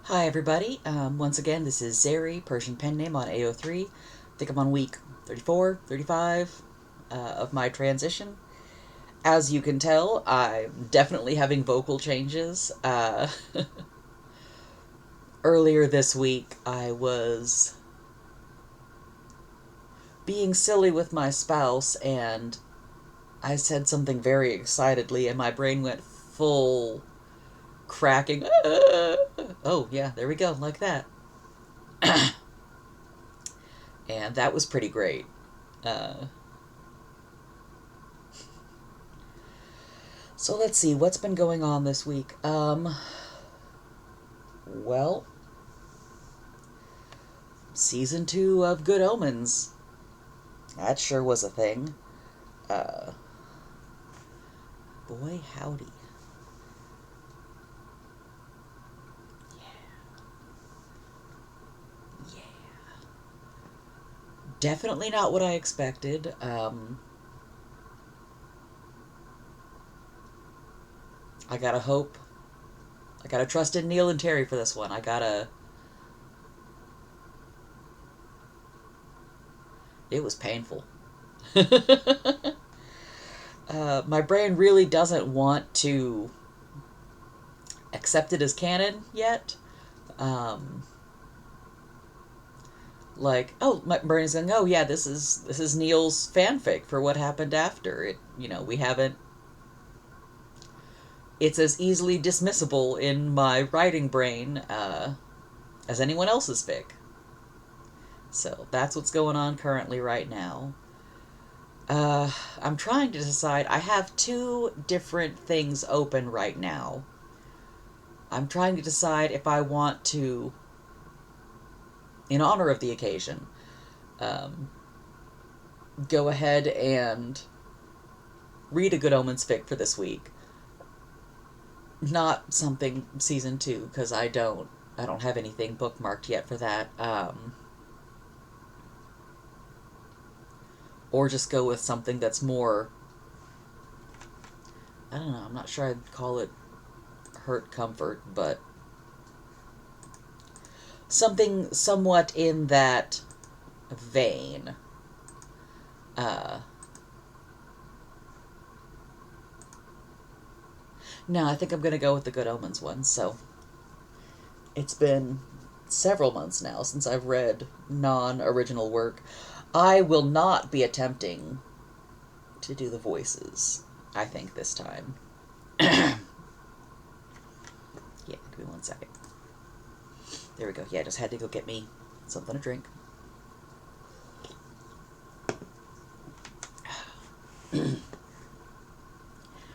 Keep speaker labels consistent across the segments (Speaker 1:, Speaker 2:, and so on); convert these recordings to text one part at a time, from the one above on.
Speaker 1: Hi everybody, once again this is Zeri, Persian pen name on AO3. I think I'm on week 34, 35 of my transition. As you can tell, I'm definitely having vocal changes. Earlier this week I was being silly with my spouse and I said something very excitedly and my brain went full cracking. Oh yeah, there we go, like that. And that was pretty great. Uh, So let's see, what's been going on this week? Well, season 2 of Good Omens. That sure was a thing. Uh, Boy, howdy. Yeah. Definitely not what I expected. I gotta hope. I gotta trust in Neil and Terry for this one. It was painful. My brain really doesn't want to accept it as canon yet. Um, like, oh, my brain is going, oh yeah, this is Neil's fanfic for what happened after it. We haven't. It's as easily dismissible in my writing brain as anyone else's fic. So that's what's going on currently right now. Uh, I'm trying to decide. I have two different things open right now. I'm trying to decide if I want to, in honor of the occasion, um, go ahead and read a Good Omens fic for this week. Not something season 2 because I don't have anything bookmarked yet for that. Or just go with something that's more, I don't know, I'm not sure I'd call it hurt comfort, but something somewhat in that vein. Uh, no, I think I'm going to go with the Good Omens one. So it's been several months now since I've read non-original work. I will not be attempting to do the voices, I think, this time. Yeah, give me 1 second. There we go. Yeah, I just had to go get me something to drink.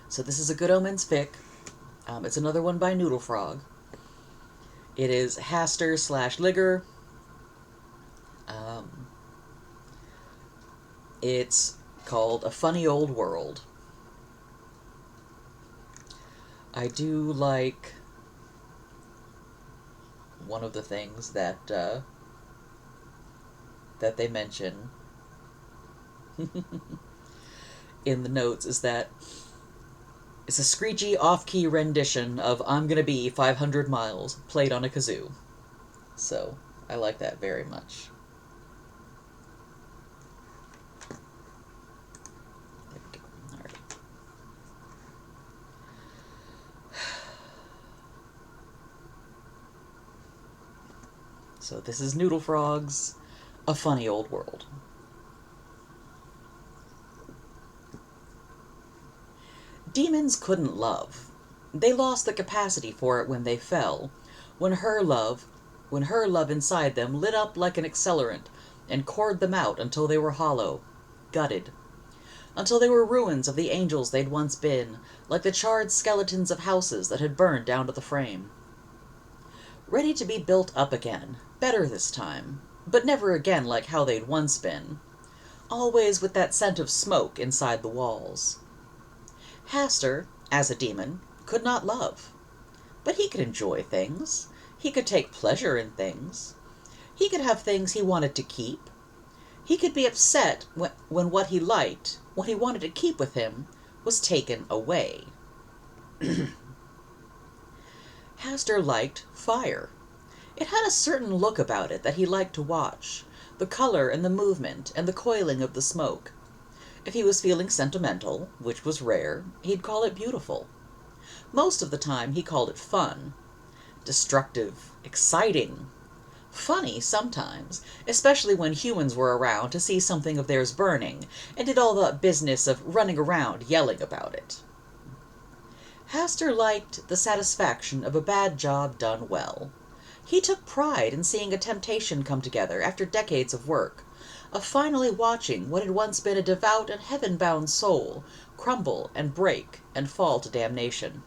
Speaker 1: So this is a Good Omens fic. It's another one by Noodlefrog. It is Haster/Ligger. It's called A Funny Old World. I do like one of the things that they mention in the notes is that it's a screechy, off-key rendition of I'm Gonna Be 500 Miles, played on a kazoo. So, I like that very much. There we go. Alright. So this is Noodlefrog's A Funny Old World. Demons couldn't love. They lost the capacity for it when they fell, when her love inside them lit up like an accelerant and cored them out until they were hollow, gutted. Until they were ruins of the angels they'd once been, like the charred skeletons of houses that had burned down to the frame. Ready to be built up again, better this time, but never again like how they'd once been. Always with that scent of smoke inside the walls. Haster, as a demon, could not love. But he could enjoy things. He could take pleasure in things. He could have things he wanted to keep. He could be upset when what he liked, what he wanted to keep with him, was taken away. Haster liked fire. It had a certain look about it that he liked to watch, the color and the movement and the coiling of the smoke. If he was feeling sentimental, which was rare, he'd call it beautiful. Most of the time he called it fun. Destructive, exciting, funny sometimes, especially when humans were around to see something of theirs burning, and did all the business of running around yelling about it. Hastur liked the satisfaction of a bad job done well. He took pride in seeing a temptation come together after decades of work, of finally watching what had once been a devout and heaven-bound soul crumble and break and fall to damnation.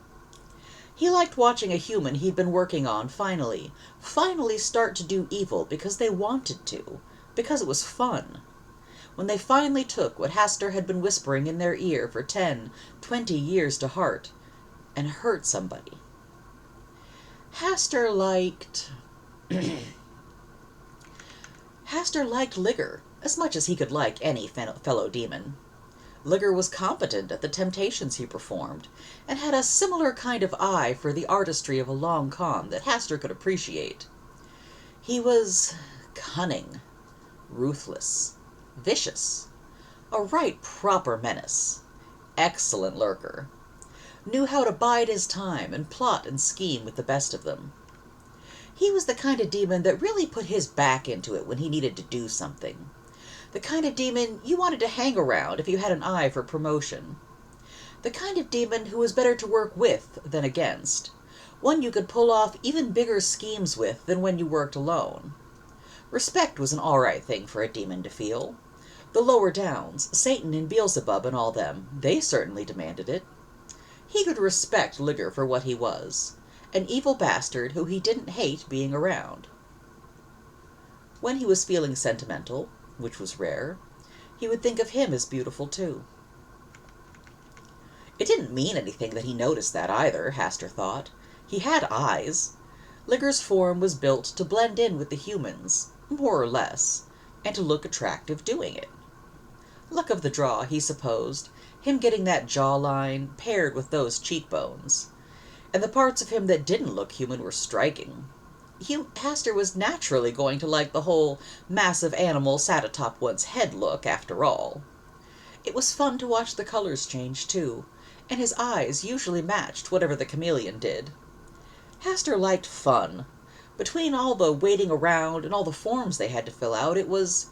Speaker 1: He liked watching a human he'd been working on finally start to do evil because they wanted to, because it was fun. When they finally took what Hastur had been whispering in their ear for 10, 20 years to heart, and hurt somebody. Hastur liked Ligger as much as he could like any fellow demon. Ligger was competent at the temptations he performed, and had a similar kind of eye for the artistry of a long con that Hastur could appreciate. He was cunning, ruthless, vicious, a right proper menace, excellent lurker, knew how to bide his time and plot and scheme with the best of them. He was the kind of demon that really put his back into it when he needed to do something. The kind of demon you wanted to hang around if you had an eye for promotion. The kind of demon who was better to work with than against. One you could pull off even bigger schemes with than when you worked alone. Respect was an all-right thing for a demon to feel. The lower downs, Satan and Beelzebub and all them, they certainly demanded it. He could respect Ligger for what he was, an evil bastard who he didn't hate being around. When he was feeling sentimental, which was rare, he would think of him as beautiful too. It didn't mean anything that he noticed that either, Hastur thought. He had eyes. Ligger's form was built to blend in with the humans, more or less, and to look attractive doing it. Luck of the draw, he supposed, him getting that jawline paired with those cheekbones. And the parts of him that didn't look human were striking. Hastur was naturally going to like the whole massive animal sat atop one's head look, after all. It was fun to watch the colors change, too, and his eyes usually matched whatever the chameleon did. Hastur liked fun. Between all the waiting around and all the forms they had to fill out, it was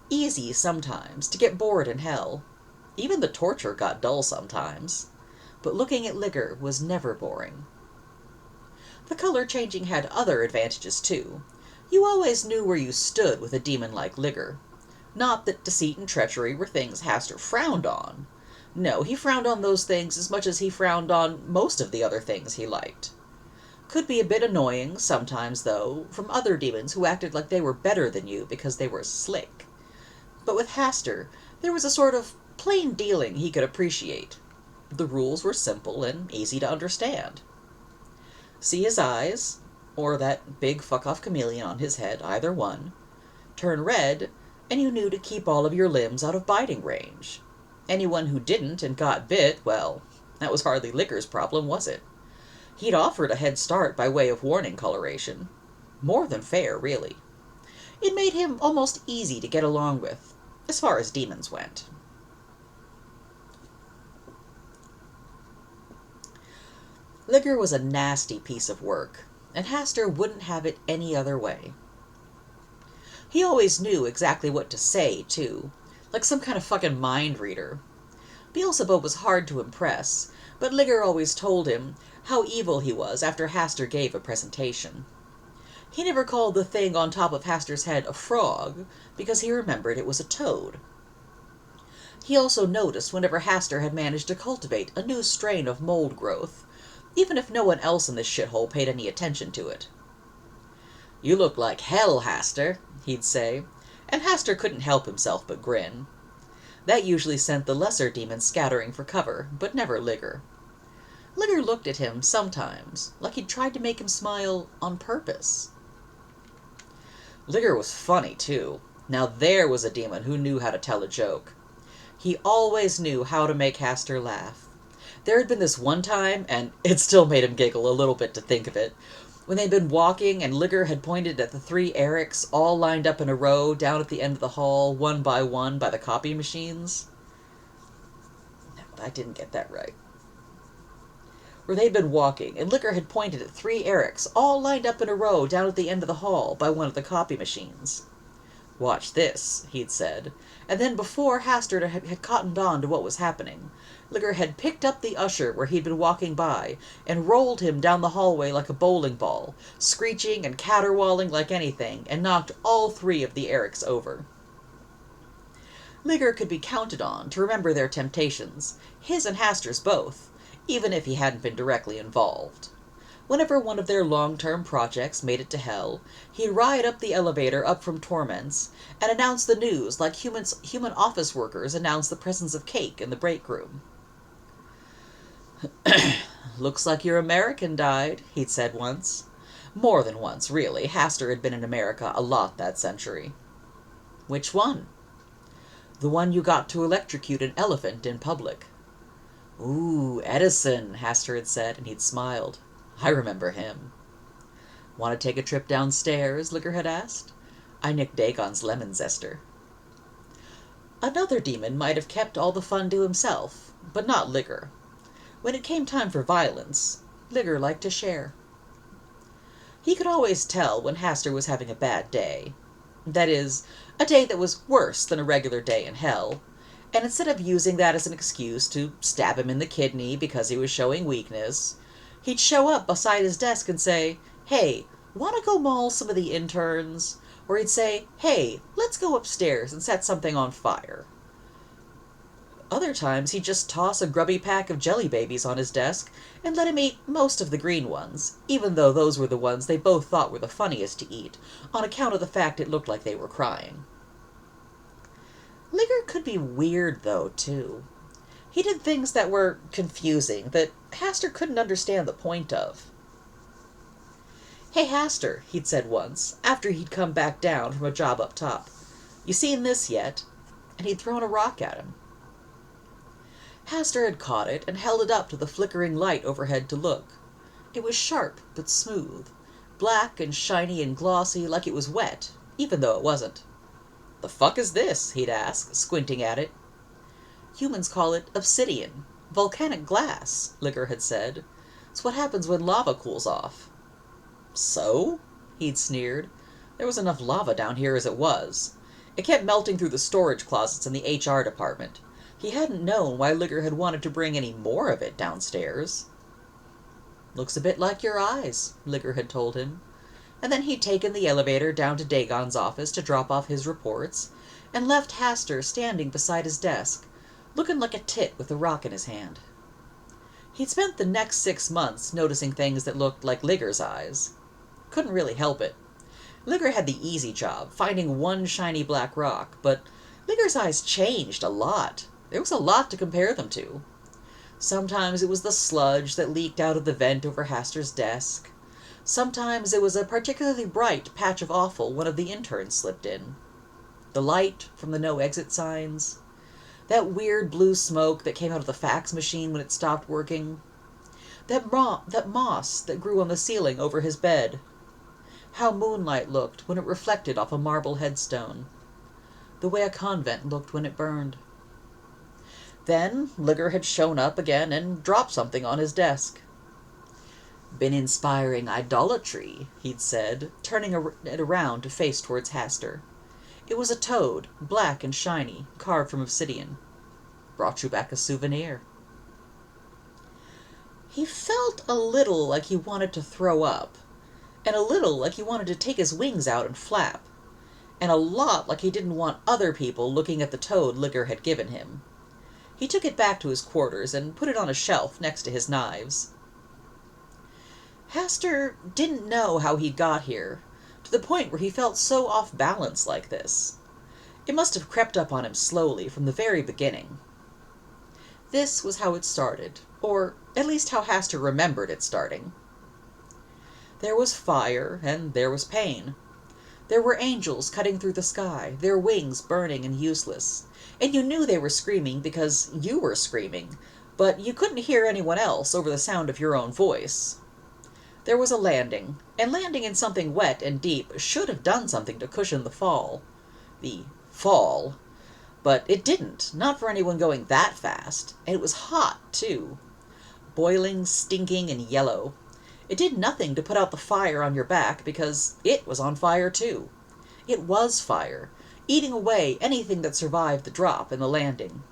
Speaker 1: easy sometimes to get bored in hell. Even the torture got dull sometimes. But looking at Ligger was never boring. The color changing had other advantages, too. You always knew where you stood with a demon like Ligger. Not that deceit and treachery were things Hastur frowned on. No, he frowned on those things as much as he frowned on most of the other things he liked. Could be a bit annoying sometimes, though, from other demons who acted like they were better than you because they were slick. But with Hastur, there was a sort of plain dealing he could appreciate. The rules were simple and easy to understand. See his eyes, or that big fuck-off chameleon on his head, either one, turn red, and you knew to keep all of your limbs out of biting range. Anyone who didn't and got bit, well, that was hardly Ligger's problem, was it? He'd offered a head start by way of warning coloration. More than fair, really. It made him almost easy to get along with, as far as demons went. Ligger was a nasty piece of work, and Hastur wouldn't have it any other way. He always knew exactly what to say, too, like some kind of fucking mind reader. Beelzebub was hard to impress, but Ligger always told him how evil he was after Hastur gave a presentation. He never called the thing on top of Hastur's head a frog, because he remembered it was a toad. He also noticed whenever Hastur had managed to cultivate a new strain of mold growth, even if no one else in this shithole paid any attention to it. "You look like hell, Hastur," he'd say, and Hastur couldn't help himself but grin. That usually sent the lesser demons scattering for cover, but never Ligger. Ligger looked at him sometimes, like he'd tried to make him smile on purpose. Ligger was funny, too. Now there was a demon who knew how to tell a joke. He always knew how to make Hastur laugh. There had been this one time, and it still made him giggle a little bit to think of it, When they'd been walking and Liger had pointed at the 3 Erics all lined up in a row down at the end of the hall, one by the copy machines. No, I didn't get that right. Where they'd been walking, and Liger had pointed at 3 Erics all lined up in a row down at the end of the hall by one of the copy machines. "Watch this," he'd said, and then before Hastert had cottoned on to what was happening, Liger had picked up the usher where he'd been walking by and rolled him down the hallway like a bowling ball, screeching and caterwauling like anything, and knocked all 3 of the Erics over. Liger could be counted on to remember their temptations, his and Haster's both, even if he hadn't been directly involved. Whenever one of their long-term projects made it to hell, he'd ride up the elevator up from Torments and announce the news like human office workers announce the presence of cake in the break room. "Looks like your American died," he'd said once. More than once, really. Haster had been in America a lot that century. "Which one?" "The one you got to electrocute an elephant in public." "Ooh, Edison," Haster had said, and he'd smiled. "I remember him." "Want to take a trip downstairs?" Liger had asked. "I nicked Dagon's lemon zester." Another demon might have kept all the fun to himself, but not Liger. When it came time for violence, Liger liked to share. He could always tell when Haster was having a bad day. That is, a day that was worse than a regular day in hell, and instead of using that as an excuse to stab him in the kidney because he was showing weakness, he'd show up beside his desk and say, "Hey, want to go maul some of the interns?" Or he'd say, "Hey, let's go upstairs and set something on fire." Other times he'd just toss a grubby pack of jelly babies on his desk and let him eat most of the green ones, even though those were the ones they both thought were the funniest to eat, on account of the fact it looked like they were crying. Liger could be weird, though, too. He did things that were confusing, that Haster couldn't understand the point of. "Hey, Haster," he'd said once, after he'd come back down from a job up top. "You seen this yet?" And he'd thrown a rock at him. Haster had caught it and held it up to the flickering light overhead to look. It was sharp but smooth, black and shiny and glossy like it was wet, even though it wasn't. "The fuck is this?" he'd ask, squinting at it. "Humans call it obsidian, volcanic glass," Liger had said. "It's what happens when lava cools off." "So?" he'd sneered. "There was enough lava down here as it was. It kept melting through the storage closets in the HR department. He hadn't known why Liger had wanted to bring any more of it downstairs." "Looks a bit like your eyes," Liger had told him. And then he'd taken the elevator down to Dagon's office to drop off his reports, and left Haster standing beside his desk, looking like a tit with a rock in his hand. He'd spent the next 6 months noticing things that looked like Liger's eyes. Couldn't really help it. Liger had the easy job, finding one shiny black rock, but Liger's eyes changed a lot. There was a lot to compare them to. Sometimes it was the sludge that leaked out of the vent over Haster's desk. Sometimes it was a particularly bright patch of offal one of the interns slipped in. The light from the no-exit signs. That weird blue smoke that came out of the fax machine when it stopped working. That moss that grew on the ceiling over his bed. How moonlight looked when it reflected off a marble headstone. The way a convent looked when it burned. Then Liger had shown up again and dropped something on his desk. "Been inspiring idolatry," he'd said, turning it around to face towards Haster. It was a toad, black and shiny, carved from obsidian. "Brought you back a souvenir." He felt a little like he wanted to throw up, and a little like he wanted to take his wings out and flap, and a lot like he didn't want other people looking at the toad Liger had given him. He took it back to his quarters and put it on a shelf next to his knives. Haster didn't know how he'd got here, to the point where he felt so off balance like this. It must have crept up on him slowly from the very beginning. This was how it started, or at least how Haster remembered it starting. There was fire, and there was pain. There were angels cutting through the sky, their wings burning and useless, and you knew they were screaming because you were screaming, but you couldn't hear anyone else over the sound of your own voice. There was a landing, and landing in something wet and deep should have done something to cushion the fall. The fall. But it didn't, not for anyone going that fast, and it was hot, too. Boiling, stinking, and yellow. It did nothing to put out the fire on your back, because it was on fire, too. It was fire, eating away anything that survived the drop and the landing.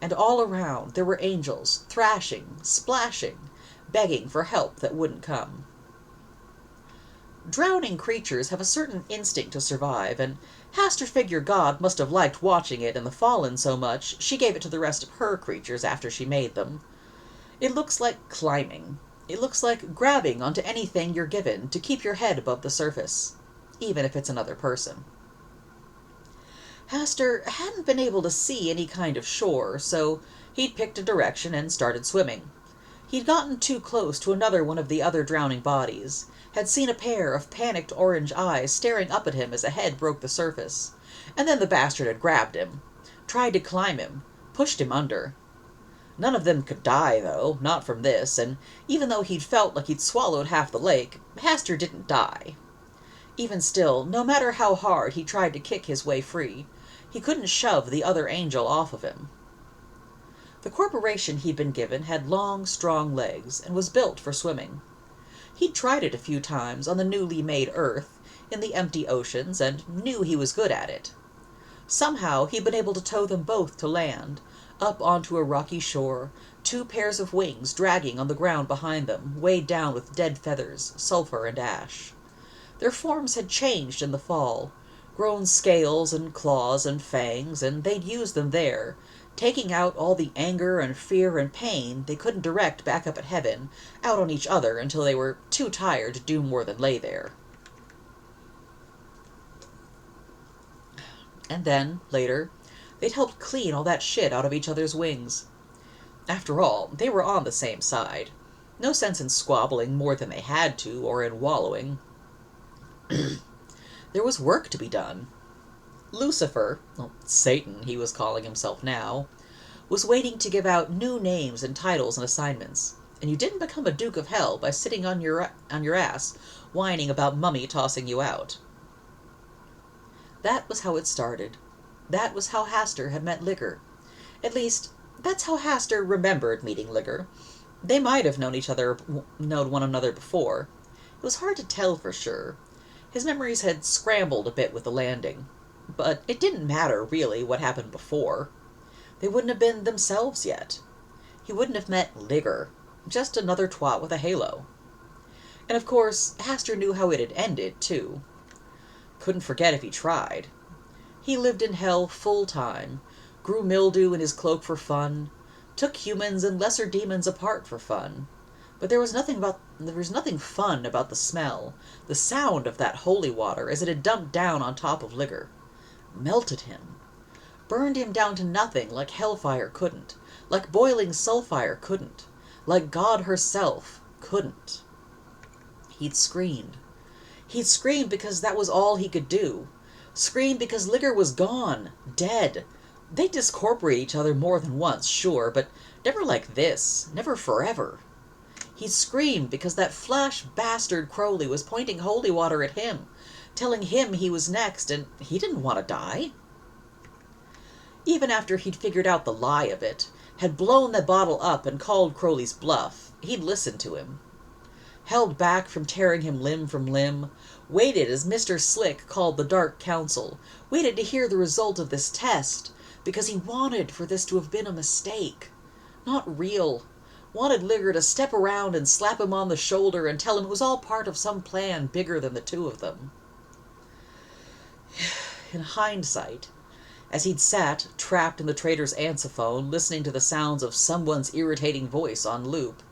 Speaker 1: And all around there were angels, thrashing, splashing, begging for help that wouldn't come. Drowning creatures have a certain instinct to survive, and Hastur figured God must have liked watching it in the Fallen so much she gave it to the rest of her creatures after she made them. It looks like climbing. It looks like grabbing onto anything you're given to keep your head above the surface, even if it's another person. Hastur hadn't been able to see any kind of shore, so he'd picked a direction and started swimming. He'd gotten too close to another one of the other drowning bodies, had seen a pair of panicked orange eyes staring up at him as a head broke the surface, and then the bastard had grabbed him, tried to climb him, pushed him under. None of them could die, though, not from this, and even though he'd felt like he'd swallowed half the lake, Hastur didn't die. Even still, no matter how hard he tried to kick his way free, he couldn't shove the other angel off of him. The corporation he'd been given had long, strong legs and was built for swimming. He'd tried it a few times on the newly made Earth, in the empty oceans, and knew he was good at it. Somehow he'd been able to tow them both to land, up onto a rocky shore, two pairs of wings dragging on the ground behind them, weighed down with dead feathers, sulfur, and ash. Their forms had changed in the fall, grown scales and claws and fangs, and they'd used them there, taking out all the anger and fear and pain they couldn't direct back up at heaven, out on each other until they were too tired to do more than lay there. And then, later, they'd helped clean all that shit out of each other's wings. After all, they were on the same side. No sense in squabbling more than they had to, or in wallowing. There was work to be done. Lucifer, Satan he was calling himself now, was waiting to give out new names and titles and assignments, and you didn't become a Duke of Hell by sitting on your ass whining about Mummy tossing you out. That was how it started. That was how Hastur had met Ligger. At least, that's how Hastur remembered meeting Ligger. They might have known one another before. It was hard to tell for sure. His memories had scrambled a bit with the landing. But it didn't matter, really, what happened before. They wouldn't have been themselves yet. He wouldn't have met Ligger, just another twat with a halo. And of course, Hastur knew how it had ended, too. Couldn't forget if he tried. He lived in hell full time, grew mildew in his cloak for fun, took humans and lesser demons apart for fun. But there was nothing fun about the smell, the sound of that holy water as it had dumped down on top of Ligger. Melted him. Burned him down to nothing like hellfire couldn't, like boiling sulfire couldn't, like God herself couldn't. He'd screamed. He'd screamed because that was all he could do. Screamed because Ligger was gone, dead. They discorporate each other more than once, sure, but never like this, never forever. He screamed because that flash bastard Crowley was pointing holy water at him, telling him he was next, and he didn't want to die. Even after he'd figured out the lie of it, had blown the bottle up and called Crowley's bluff, he'd listened to him. Held back from tearing him limb from limb, waited as Mr. Slick called the Dark Council, waited to hear the result of this test, because he wanted for this to have been a mistake. Not real. Wanted Ligger to step around and slap him on the shoulder and tell him it was all part of some plan bigger than the two of them. In hindsight, as he'd sat, trapped in the trader's ansophone, listening to the sounds of someone's irritating voice on loop,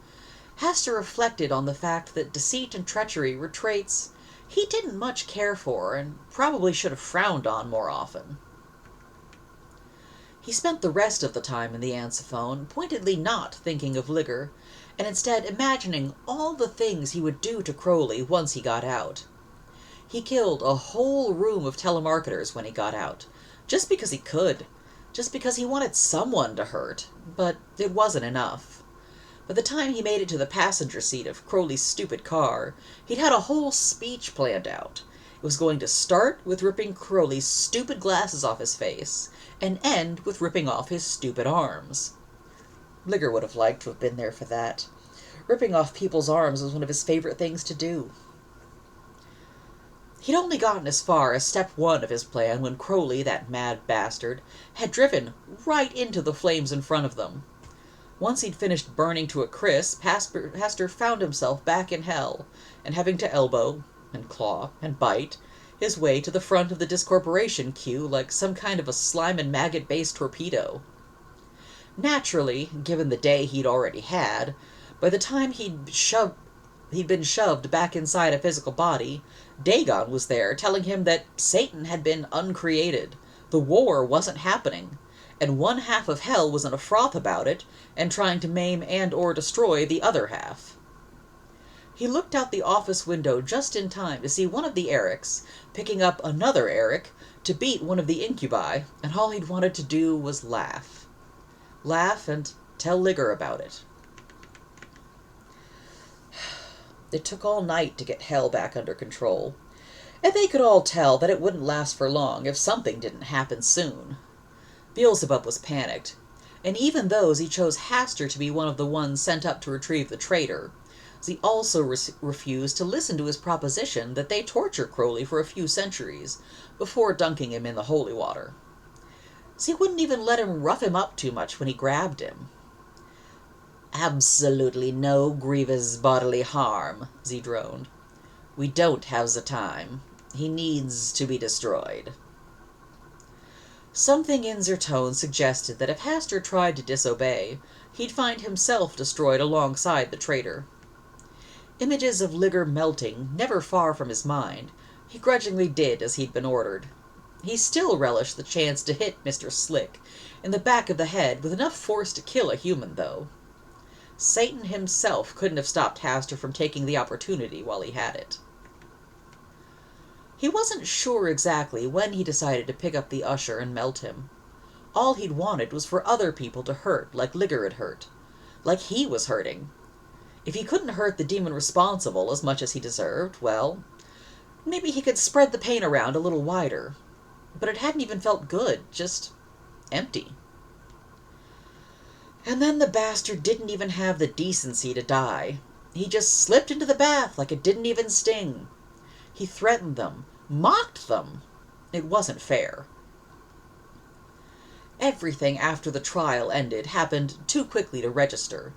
Speaker 1: Hastur reflected on the fact that deceit and treachery were traits he didn't much care for and probably should have frowned on more often. He spent the rest of the time in the ansophone pointedly not thinking of Ligger, and instead imagining all the things he would do to Crowley once he got out. He killed a whole room of telemarketers when he got out, just because he could, just because he wanted someone to hurt, but it wasn't enough. By the time he made it to the passenger seat of Crowley's stupid car, he'd had a whole speech planned out. It was going to start with ripping Crowley's stupid glasses off his face, and end with ripping off his stupid arms. Liger would have liked to have been there for that. Ripping off people's arms was one of his favorite things to do. He'd only gotten as far as step one of his plan when Crowley, that mad bastard, had driven right into the flames in front of them. Once he'd finished burning to a crisp, Hastur found himself back in hell, and having to elbow, and claw, and bite his way to the front of the discorporation queue like some kind of a slime and maggot-based torpedo. Naturally, given the day he'd already had, by the time he'd been shoved back inside a physical body, Dagon was there telling him that Satan had been uncreated, the war wasn't happening, and one half of hell was in a froth about it and trying to maim and or destroy the other half. He looked out the office window just in time to see one of the Erics picking up another Eric to beat one of the incubi, and all he'd wanted to do was laugh. Laugh and tell Liger about it. It took all night to get hell back under control, and they could all tell that it wouldn't last for long if something didn't happen soon. Beelzebub was panicked, and even though he chose Hastur to be one of the ones sent up to retrieve the traitor, he also refused to listen to his proposition that they torture Crowley for a few centuries before dunking him in the holy water. He wouldn't even let him rough him up too much when he grabbed him. "Absolutely no grievous bodily harm," Z droned. "We don't have the time. He needs to be destroyed." Something in their tone suggested that if Hastur tried to disobey, he'd find himself destroyed alongside the traitor. Images of Liger melting never far from his mind, he grudgingly did as he'd been ordered. He still relished the chance to hit Mr. Slick in the back of the head with enough force to kill a human, though. Satan himself couldn't have stopped Hastur from taking the opportunity while he had it. He wasn't sure exactly when he decided to pick up the usher and melt him. All he'd wanted was for other people to hurt like Liger had hurt. Like he was hurting. If he couldn't hurt the demon responsible as much as he deserved, well, maybe he could spread the pain around a little wider. But it hadn't even felt good, just empty. And then the bastard didn't even have the decency to die. He just slipped into the bath like it didn't even sting. He threatened them, mocked them. It wasn't fair. Everything after the trial ended happened too quickly to register.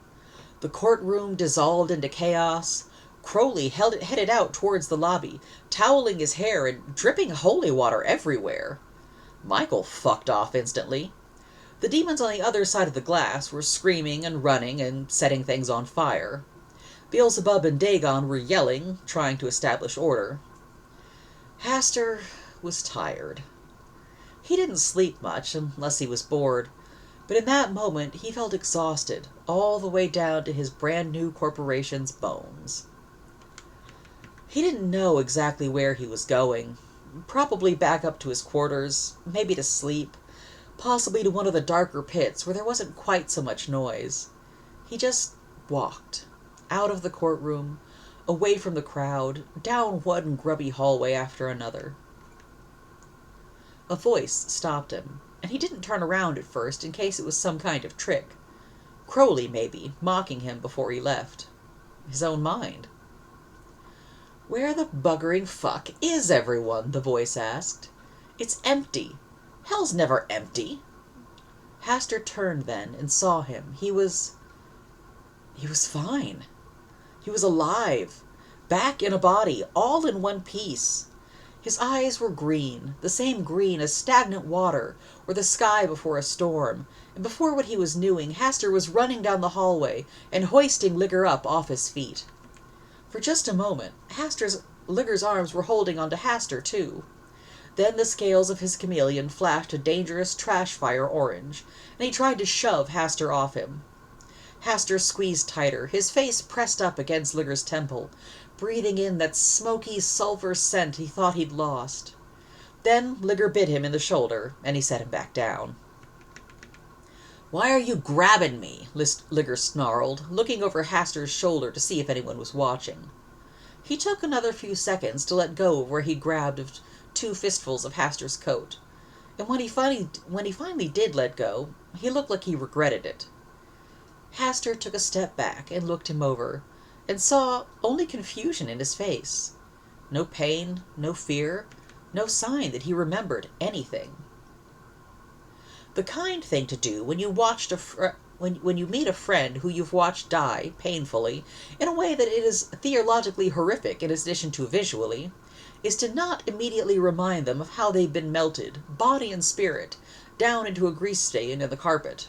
Speaker 1: The courtroom dissolved into chaos. Crowley headed out towards the lobby, toweling his hair and dripping holy water everywhere. Michael fucked off instantly. The demons on the other side of the glass were screaming and running and setting things on fire. Beelzebub and Dagon were yelling, trying to establish order. Hastur was tired. He didn't sleep much, unless he was bored, but in that moment he felt exhausted, all the way down to his brand-new corporation's bones. He didn't know exactly where he was going. Probably back up to his quarters, maybe to sleep, possibly to one of the darker pits where there wasn't quite so much noise. He just walked, out of the courtroom, away from the crowd, down one grubby hallway after another. A voice stopped him, and he didn't turn around at first in case it was some kind of trick. Crowley, maybe, mocking him before he left. His own mind. "Where the buggering fuck is everyone?" the voice asked. "It's empty. Hell's never empty." Hastur turned then and saw him. He was fine. He was alive, back in a body, all in one piece. His eyes were green, the same green as stagnant water or the sky before a storm, and before what he was doing, Hastur was running down the hallway and hoisting Liger up off his feet. For just a moment, Liger's arms were holding onto Hastur, too. Then the scales of his chameleon flashed a dangerous trash fire orange, and he tried to shove Hastur off him. Hastur squeezed tighter, his face pressed up against Liger's temple, breathing in that smoky sulfur scent he thought he'd lost. Then Liger bit him in the shoulder, and he set him back down. "Why are you grabbing me?" Liger snarled, looking over Haster's shoulder to see if anyone was watching. He took another few seconds to let go of where he grabbed of two fistfuls of Haster's coat, and when he finally did let go, he looked like he regretted it. Haster took a step back and looked him over, and saw only confusion in his face. No pain, no fear, no sign that he remembered anything. The kind thing to do when you when you meet a friend who you've watched die painfully in a way that it is theologically horrific in addition to visually, is to not immediately remind them of how they've been melted, body and spirit, down into a grease stain in the carpet.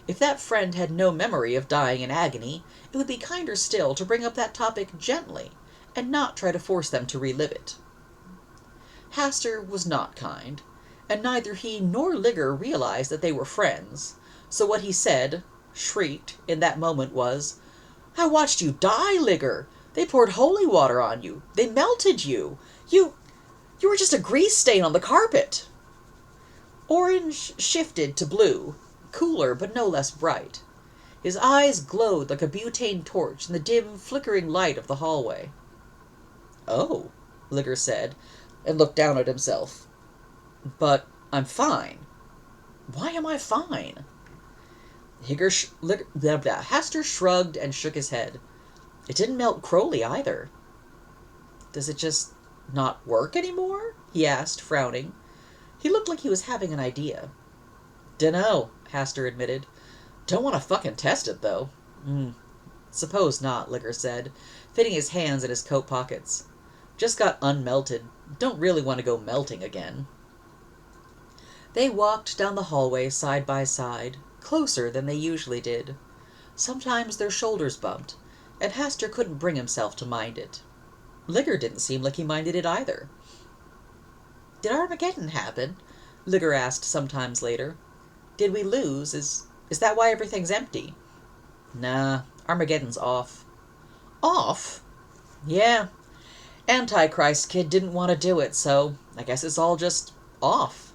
Speaker 1: If that friend had no memory of dying in agony, it would be kinder still to bring up that topic gently, and not try to force them to relive it. Haster was not kind, and neither he nor Liger realized that they were friends, so what he said, shrieked, in that moment was, "I watched you die, Liger! They poured holy water on you! They melted you! You were just a grease stain on the carpet!" Orange shifted to blue, cooler but no less bright. His eyes glowed like a butane torch in the dim, flickering light of the hallway. "Oh," Liger said, and looked down at himself. "But I'm fine." "Why am I fine?" Haster shrugged and shook his head. "It didn't melt Crowley either." "Does it just not work anymore?" he asked, frowning. He looked like he was having an idea. "Dunno," Haster admitted. "Don't want to fucking test it, though." "Suppose not," Liger said, fitting his hands in his coat pockets. "Just got unmelted. Don't really want to go melting again." They walked down the hallway side by side, closer than they usually did. Sometimes their shoulders bumped, and Haster couldn't bring himself to mind it. Liger didn't seem like he minded it either. "Did Armageddon happen?" Liger asked sometimes later. "Did we lose? Is that why everything's empty?" "Nah, Armageddon's off." "Off?" "Yeah. Antichrist kid didn't want to do it, so I guess it's all just off."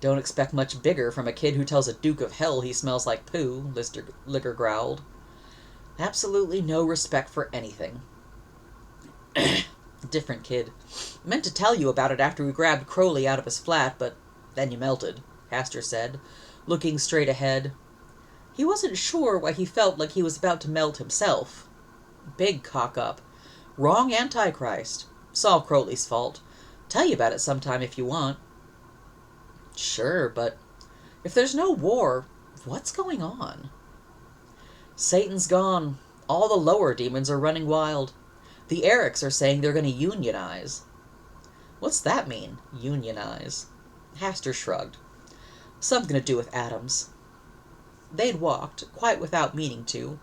Speaker 1: "Don't expect much bigger from a kid who tells a Duke of Hell he smells like poo," Liger growled. "Absolutely no respect for anything." "Different kid. Meant to tell you about it after we grabbed Crowley out of his flat, but then you melted," Haster said, looking straight ahead. He wasn't sure why he felt like he was about to melt himself. Big cock-up. Wrong Antichrist. It's all Crowley's fault. Tell you about it sometime if you want. "Sure, but if there's no war, what's going on?" "Satan's gone. All the lower demons are running wild. The Erics are saying they're going to unionize." "What's that mean, unionize?" Haster shrugged. "Something to do with atoms." They'd walked, quite without meaning to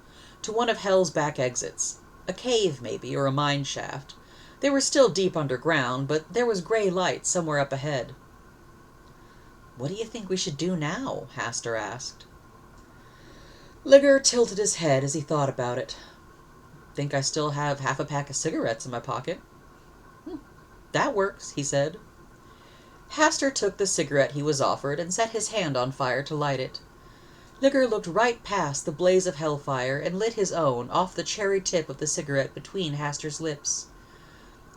Speaker 1: one of Hell's back exits. A cave, maybe, or a mine shaft. They were still deep underground, but there was gray light somewhere up ahead. "What do you think we should do now?" Haster asked. Liger tilted his head as he thought about it. "Think I still have half a pack of cigarettes in my pocket." "That works," he said. Haster took the cigarette he was offered and set his hand on fire to light it. Liger looked right past the blaze of hellfire and lit his own off the cherry tip of the cigarette between Haster's lips.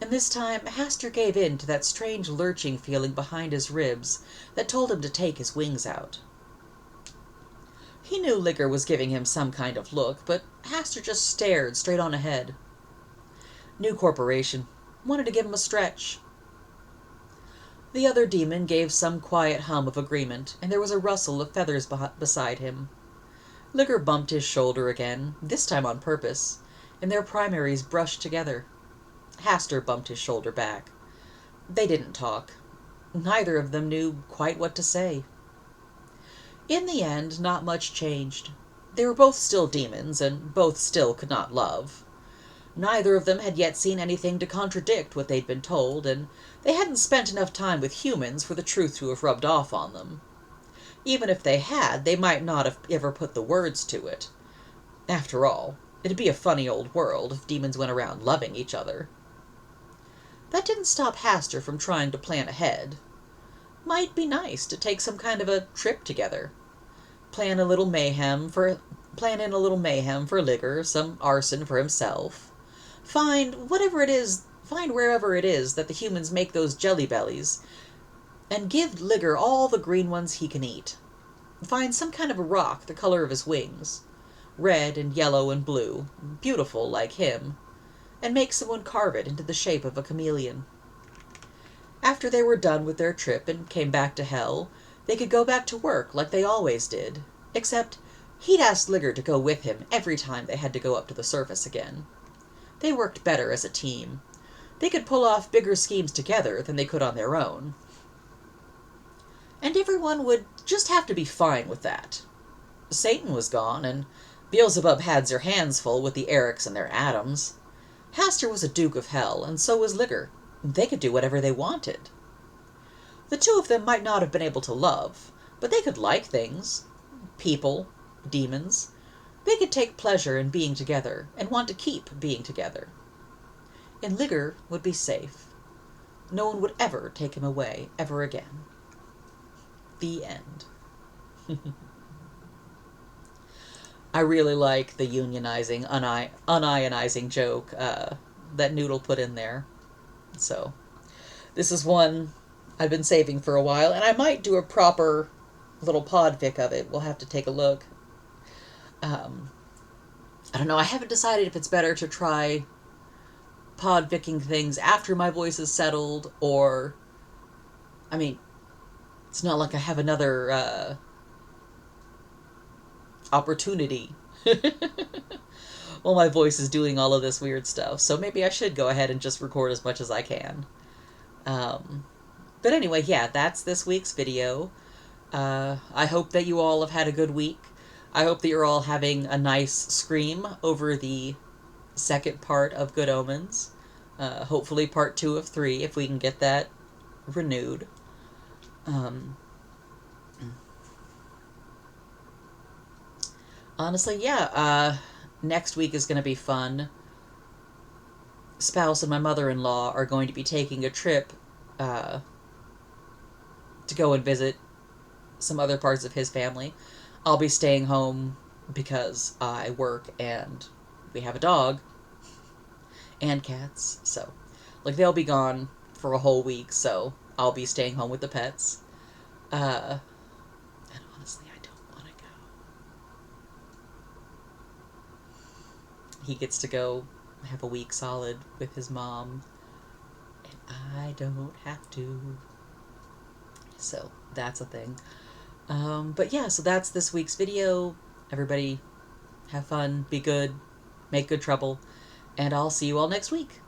Speaker 1: And this time Haster gave in to that strange lurching feeling behind his ribs that told him to take his wings out. He knew Liger was giving him some kind of look, but Haster just stared straight on ahead. New corporation. Wanted to give him a stretch. The other demon gave some quiet hum of agreement, and there was a rustle of feathers beside him. Liger bumped his shoulder again, this time on purpose, and their primaries brushed together. Haster bumped his shoulder back. They didn't talk. Neither of them knew quite what to say. In the end, not much changed. They were both still demons, and both still could not love. Neither of them had yet seen anything to contradict what they'd been told, and they hadn't spent enough time with humans for the truth to have rubbed off on them. Even if they had, they might not have ever put the words to it. After all, it'd be a funny old world if demons went around loving each other. That didn't stop Haster from trying to plan ahead. might be nice to take some kind of a trip together. Plan a little mayhem for Plan in a little mayhem for Ligger, some arson for himself. Find wherever it is that the humans make those jelly bellies, and give Ligger all the green ones he can eat. Find some kind of a rock the color of his wings, red and yellow and blue, beautiful like him, and make someone carve it into the shape of a chameleon. After they were done with their trip and came back to Hell, they could go back to work like they always did, except he'd ask Ligger to go with him every time they had to go up to the surface again. They worked better as a team. They could pull off bigger schemes together than they could on their own. And everyone would just have to be fine with that. Satan was gone, and Beelzebub had their hands full with the Erics and their atoms. Hastur was a Duke of Hell, and so was Ligger. They could do whatever they wanted. The two of them might not have been able to love, but they could like things. People, demons. They could take pleasure in being together, and want to keep being together. And Ligger would be safe. No one would ever take him away, ever again. The end. I really like the unionizing, unionizing joke that Noodle put in there. So, this is one I've been saving for a while, and I might do a proper little podfic of it. We'll have to take a look. I don't know, I haven't decided if it's better to try podficking things after my voice is settled, or, I mean, it's not like I have another opportunity while my voice is doing all of this weird stuff. So maybe I should go ahead and just record as much as I can. But anyway, yeah, that's this week's video. I hope that you all have had a good week. I hope that you're all having a nice scream over the second part of Good Omens. Hopefully part 2 of 3, if we can get that renewed. Honestly, yeah, next week is going to be fun. Spouse and my mother-in-law are going to be taking a trip to go and visit some other parts of his family. I'll be staying home because I work and we have a dog and cats, so like they'll be gone for a whole week, so I'll be staying home with the pets. And honestly, I don't want to go. He gets to go have a week solid with his mom, and I don't have to. So that's a thing. But yeah, so that's this week's video. Everybody have fun, be good, make good trouble, and I'll see you all next week.